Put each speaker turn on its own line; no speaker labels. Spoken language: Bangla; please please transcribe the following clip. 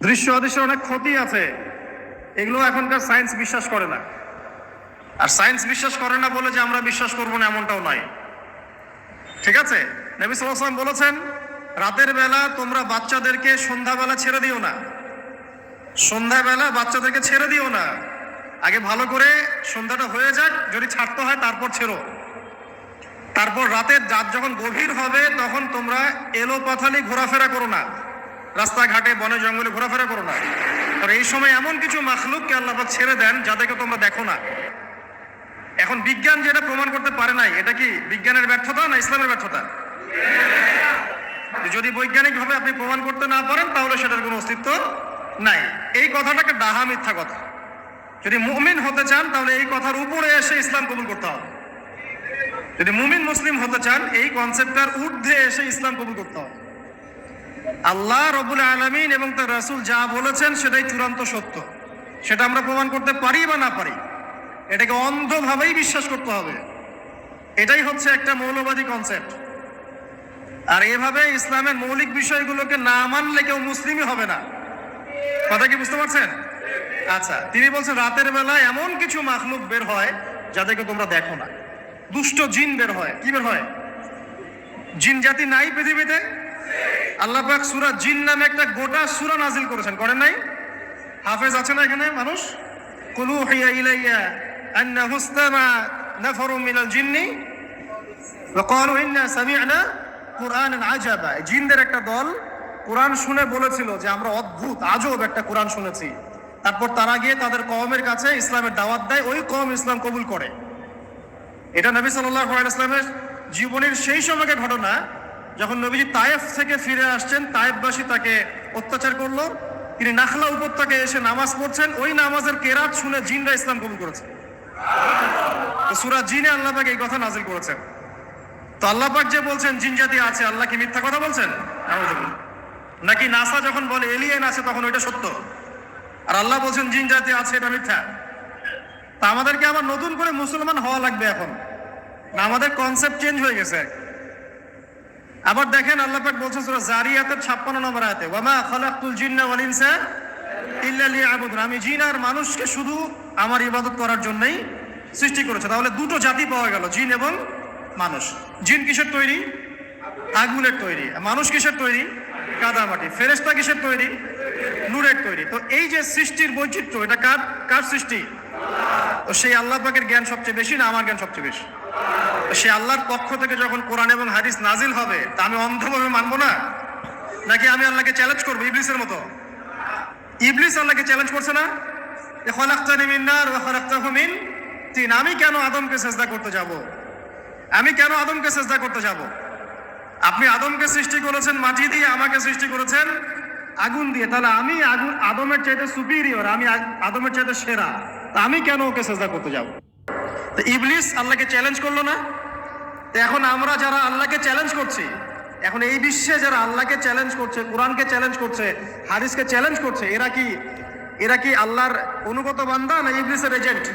দৃশ্য অদৃশ্যের অনেক ক্ষতি আছে, এগুলো এখনকার সায়েন্স বিশ্বাস করে না। আর সায়েন্স বিশ্বাস করে না বলে যে আমরা বিশ্বাস করবো না এমনটাও নয়, ঠিক আছে? নবী সাল্লাল্লাহু আলাইহি ওয়াসাল্লাম বলেছেন, রাতের বেলা তোমরা বাচ্চাদেরকে সন্ধ্যাবেলা ছেড়ে দিও না, সন্ধ্যাবেলা বাচ্চাদেরকে ছেড়ে দিও না, আগে ভালো করে সন্ধ্যাটা হয়ে যাক, যদি ছাড়তে হয় তারপর ছেড়ো। তারপর রাতের রাত যখন গভীর হবে তখন তোমরা এলোপাথালি ঘোরাফেরা করো না, রাস্তাঘাটে বনে জঙ্গলে ঘোরাফেরা করো না। আর এই সময় এমন কিছু মাখলুককে আল্লাহ পাক ছেড়ে দেন যাদেরকে তোমরা দেখো না। এখন বিজ্ঞান যেটা প্রমাণ করতে পারে নাই, এটা কি বিজ্ঞানের ব্যর্থতা না ইসলামের ব্যর্থতা? যদি বৈজ্ঞানিকভাবে আপনি প্রমাণ করতে না পারেন তাহলে সেটার কোনো অস্তিত্ব নাই। এই কথাটাকে ডাহা মিথ্যা কথা। যদি মুমিন হতে চান তাহলে এই কথার উপরে এসে ইসলাম কবুল করতে হবে। যদি মুমিন মুসলিম হতে চান এই কনসেপ্টটার ঊর্ধ্বে এসে ইসলাম কবুল করতে হবে। আল্লাহ রব্বুল আলামিন এবং তার রাসূল যা বলেছেন সেটাই চূড়ান্ত সত্য, সেটা আমরা প্রমাণ করতে পারি বা না পারি, এটাকে অন্ধভাবেই বিশ্বাস করতে হবে। এটাই হচ্ছে একটা মৌলবাদী কনসেপ্ট। আর এভাবে ইসলামের মৌলিক বিষয়গুলোকে না মানলে কেউ মুসলিমই হবে না। কথা কি বুঝতে পারছেন? আচ্ছা, তিনি বলছেন রাতের বেলায় এমন কিছু মাখলুক বের হয় যাদেরকে তোমরা দেখো না। দুষ্ট জিন বের হয়। কি বের হয়? জিন জাতি নাই পৃথিবীতে? আল্লাহ পাক সূরা জিন নামে একটা গোটা সূরা নাজিল করেছেন, করেন নাই? হাফেজ আছে না এখানে মানুষ? কুলু হিয়া ইলাইয়া আন্নাহু ইসতামা নাফারুম মিনাল জিন্নি ওয়া ক্বালু ইন্না সামি'না কুরআনান আজাবা। জিনদের একটা দল কোরআন শুনে বলেছিল যে আমরা অদ্ভুত আজব একটা কোরআন শুনেছি। তারপর তারা গিয়ে তাদের কওমের কাছে ইসলামের দাওয়াত দেয়, ওই কওম ইসলাম কবুল করে। এটা নবী সাল্লাল্লাহু আলাইহি ওয়াসাল্লামের জীবনের সেই সময়কার ঘটনা, যখন নবীজি তায়েফ থেকে ফিরে আসছেন, তায়েফবাসী তাকে অত্যাচার করলো, তিনি নাখলা উপত্যকায় এসে নামাজ পড়ছেন, ওই নামাজের কেরাত শুনে জিনরা ইসলাম কবুল করেছে। সূরা জিনে আল্লাহ পাক এই কথা নাজিল করেছেন। তো আল্লাহ পাক যে বলছেন জিন জাতি আছে, আল্লাহ কি মিথ্যা কথা বলছেন? নাকি নাসা যখন বলে এলিয়েন আছে তখন ওইটা সত্য, আর আল্লাহ বলছেন জিন জাতি আছে এটা মিথ্যা? তা আমাদেরকে আবার নতুন করে মুসলমান হওয়া লাগবে এখন না? আমাদের কনসেপ্ট চেঞ্জ হয়ে গেছে। আবার দেখেন আল্লাহ পাক বলছেন সূরা জারিয়াতের 56 নম্বর আয়াতে, ওয়ামা খালাকতুল জিন্না ওয়াল ইনসা ইল্লা লিয়াবুদুন। আমি জিন আর মানুষকে শুধু আমার ইবাদত করার জন্যই সৃষ্টি করেছে। তাহলে দুটো জাতি পাওয়া গেল, জিন এবং মানুষ। জিন কিসের তৈরি? আগুনের তৈরি। মানুষ কিসের তৈরি? কাদামাটি। ফেরেশতা কিসের তৈরি? নূরের তৈরি। তো এই যে সৃষ্টির বৈচিত্র্য, এটা কার কার সৃষ্টি? তো সেই আল্লাহ পাকের জ্ঞান সবচেয়ে বেশি না আমার জ্ঞান সবচেয়ে বেশি? সে আল্লাহর পক্ষ থেকে যখন কোরআন এবং হাদিস নাজিল হবে তা আমি অন্ধভাবে মানবো না, নাকি আমি আল্লাহকে চ্যালেঞ্জ করবো ইবলিসের মতো? ইবলিস আল্লাহকে চ্যালেঞ্জ করছে না, খালাকতানি মিন নার ওয়া খালাকতাহু মিন তিন। আমি কেন আদমকে সিজদা করতে যাব? আমি কেন আদমকে সিজদা করতে যাব? আপনি আদমকে সৃষ্টি করেছেন মাটি দিয়ে, আমাকে সৃষ্টি করেছেন আগুন দিয়ে। তাহলে আমি আদমের চাইতে সুপিরিয়র, আমি আদমের চাইতে সেরা, তা আমি কেন ওকে সিজদা করতে যাব? তো ইবলিস আল্লাহকে চ্যালেঞ্জ করলো না? তো এখন আমরা যারা আল্লাহকে চ্যালেঞ্জ করছি, এখন এই বিশ্বে যারা আল্লাহকে চ্যালেঞ্জ করছে, কোরআনকে চ্যালেঞ্জ করছে, হাদিসকে চ্যালেঞ্জ করছে, এরা কি আল্লাহর অনুগত বান্দা না ইবলিসের এজেন্ট?